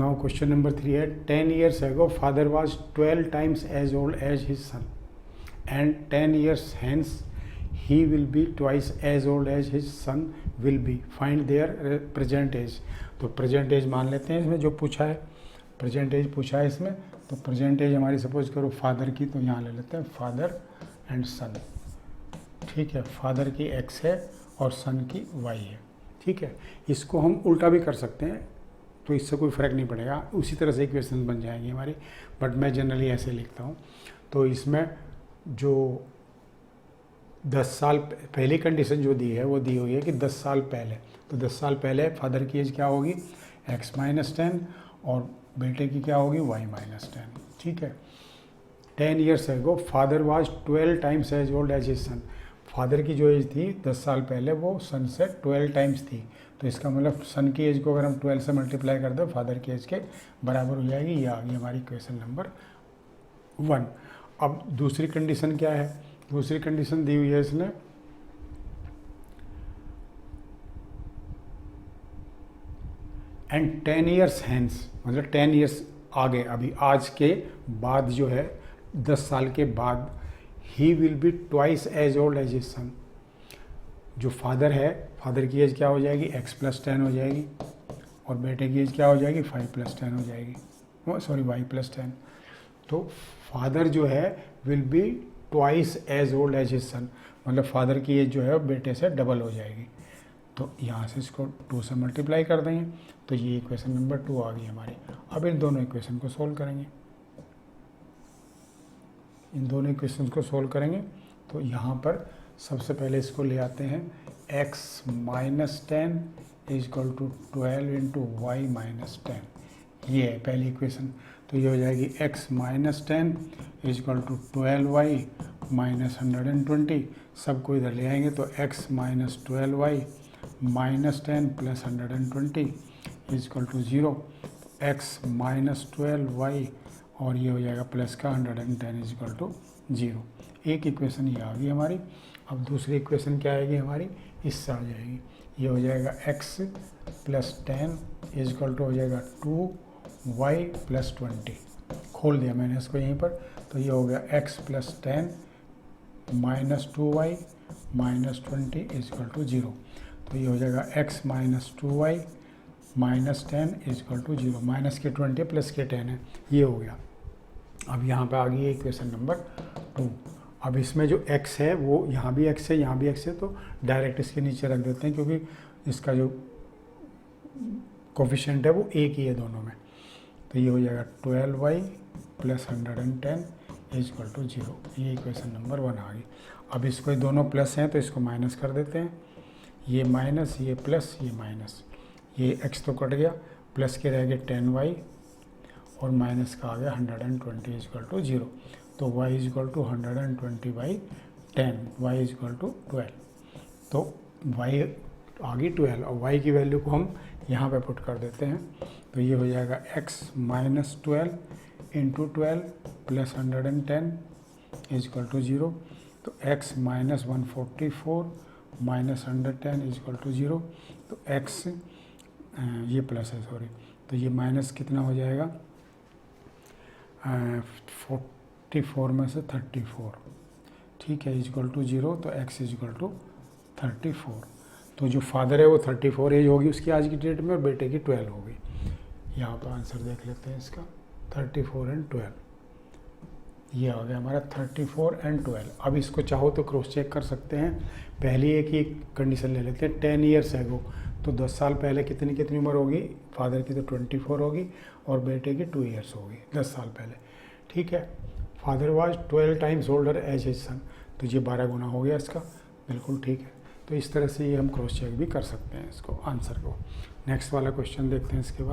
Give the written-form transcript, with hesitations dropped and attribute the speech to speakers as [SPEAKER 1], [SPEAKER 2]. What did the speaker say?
[SPEAKER 1] Now question number 3 है 10 years ago father was 12 times as old as his son and 10 years hence he will be twice as old as his son will be. Find their present age. तो present as मान लेते हैं इसमें जो पूछा है, present as पूछा है इसमें, तो प्रेजेंट एज हमारी सपोज करो फादर की, तो यहाँ ले लेते हैं फादर एंड सन. ठीक है, फादर की x है और सन की y है. ठीक है, इसको हम उल्टा भी कर सकते हैं तो इससे कोई फ़र्क नहीं पड़ेगा, उसी तरह से इक्वेशन बन जाएंगी हमारी, बट मैं जनरली ऐसे लिखता हूँ. तो इसमें जो 10 साल पहली कंडीशन जो दी है वो दी हुई है कि 10 साल पहले, तो 10 साल पहले फादर की एज क्या होगी x - 10 और बेटे की क्या होगी y - 10. ठीक है, 10 years ago father was 12 times as old as his son. Father की जो एज थी 10 साल पहले वो सन से 12 टाइम्स थी, तो इसका मतलब सन की एज को अगर हम 12 से मल्टीप्लाई कर दें फादर की एज के बराबर हो जाएगी. ये आ गई हमारी क्वेश्चन नंबर 1. अब दूसरी कंडीशन क्या है, दूसरी कंडीशन दी हुई है इसने एंड 10 years हैंस, मतलब 10 years आगे, अभी आज के बाद जो है 10 साल के बाद, he will be twice as old as his son. जो फादर है, फादर की एज क्या हो जाएगी x + 10 हो जाएगी और बेटे की एज क्या हो जाएगी 5 + 10 हो जाएगी, सॉरी y + 10. तो फादर जो है will be twice as old as his son, मतलब फादर की एज जो है बेटे से डबल हो जाएगी. तो यहाँ से इसको 2 से मल्टीप्लाई कर देंगे, तो ये इक्वेशन नंबर 2 आ गई हमारी. अब इन दोनों इक्वेशन को सोल्व करेंगे, इन दोनों इक्वेशन को सोल्व करेंगे. तो यहाँ पर सबसे पहले इसको ले आते हैं x - 10 = 12 × y - 10. ये है पहली इक्वेशन. तो ये हो जाएगी x - 10 = 12y - 120. सबको इधर ले आएंगे तो x - 12y - 10 + 120 = 0. x - 12y और ये हो जाएगा प्लस का 110 = 0. एक इक्वेशन ये आ गई हमारी. अब दूसरी इक्वेशन क्या आएगी हमारी, इससे आ जाएगी. ये हो जाएगा x + 10 = हो जाएगा 2y + 20. खोल दिया मैंने इसको यहीं पर, तो ये हो गया x + 10 - 2y - 20 = 0. तो ये हो जाएगा x - 2y - 10 = 0. माइनस के 20 प्लस के 10 है, ये हो गया. अब यहाँ पे आ गई है इक्वेशन नंबर 2. अब इसमें जो x है वो यहाँ भी x है, यहाँ भी x है, तो डायरेक्ट इसके नीचे रख देते हैं क्योंकि इसका जो कोफिशिएंट है वो एक ही है दोनों में. तो ये हो जाएगा 12y + 110 = 0. ये इक्वेशन नंबर 1 आ गई. अब इसको दोनों प्लस हैं तो इसको माइनस कर देते हैं. ये माइनस, ये प्लस, ये माइनस, ये x तो कट गया, प्लस के रह गए 10y और माइनस का आ गया 120 = 0. तो y = 120/10, y = 12. तो y आ गई 12 और y की वैल्यू को हम यहाँ पे पुट कर देते हैं. तो ये हो जाएगा x - 12 × 12 + 110 = 0. तो x - 144 - 110 = 0. तो x ये प्लस है सॉरी, तो ये माइनस कितना हो जाएगा 44 में से 34. ठीक है, = 0. तो x = 34. तो जो फादर है वो 34 एज होगी उसकी आज की डेट में और बेटे की 12 होगी. यहाँ पर आंसर देख लेते हैं इसका 34 और 12. ये आ गया हमारा 34 और 12. अब इसको चाहो तो क्रॉस चेक कर सकते हैं. पहली एक ही कंडीशन ले लेते हैं 10 years ago, तो 10 साल पहले कितनी उम्र होगी, फादर की तो 24 होगी और बेटे की 2 years होगी 10 साल पहले. ठीक है, father was 12 times older age his सन, तो ये 12 गुना हो गया इसका. बिल्कुल ठीक है. तो इस तरह से ये हम क्रॉस चेक भी कर सकते हैं इसको आंसर को. नेक्स्ट वाला क्वेश्चन देखते हैं इसके बाद.